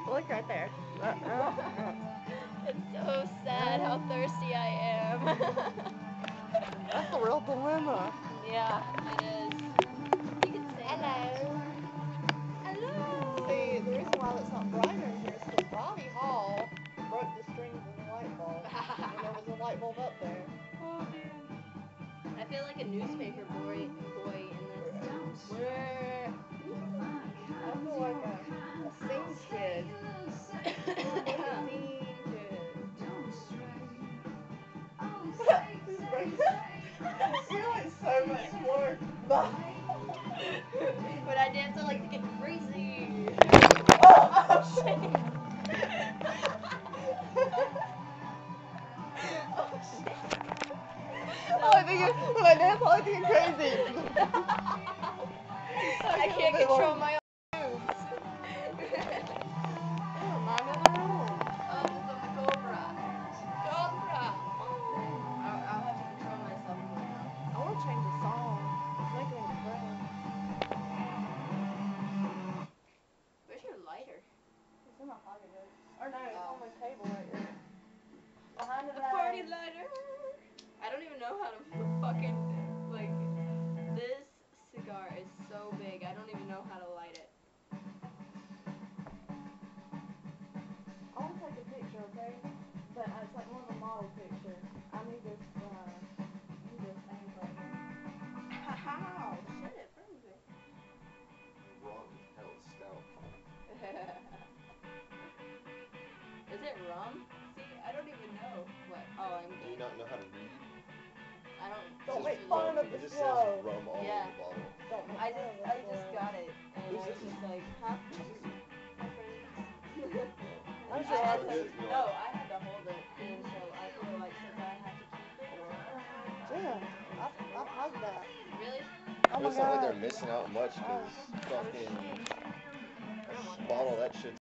Look right there. It's so sad how thirsty I am. That's a real dilemma. Yeah, it is. You can say Hello. Hello. See, the reason why that's not brighter in here is because Bobby Hall broke the strings in the light bulb. And there was a light bulb up there. Oh man. I feel like a newspaper boy in this. Where? I feel like a scene kid. A scene kid. You're like so much more. When I dance, I like to get crazy. Oh shit! When I dance, I like to get crazy. I can't control my own moves. Mine on my own. Oh, this is the Cobra. Cobra. I'll have to control myself more now. I want to change the song. Make it into friends. Where's your lighter? It's in my pocket. Or no, it's on my table right here. Behind the A party lighter. I don't even know how to fucking, like, this cigar is so big. I don't even know how to light it. I want to take a picture, okay? But it's like more of a model picture. I need this thing right here. How? Shit, where is it? Rum hell stout. Is it rum? See, I don't even know what. Oh, I'm Do you good. not know how to read? I don't. Don't It make says fun rum. of It the just slow. says rum all Yeah. over the bottle. Don't make I fun of the just slow. got it, and Who's I was this? just like, huh? Who's this? My friend. I'm I sure had Is to. it? You No, know, I had to hold it, and so I feel like since I have to keep it. Yeah, I hugged that. Really? Oh my it's not like god. they're missing out much because fucking bottle of that shit's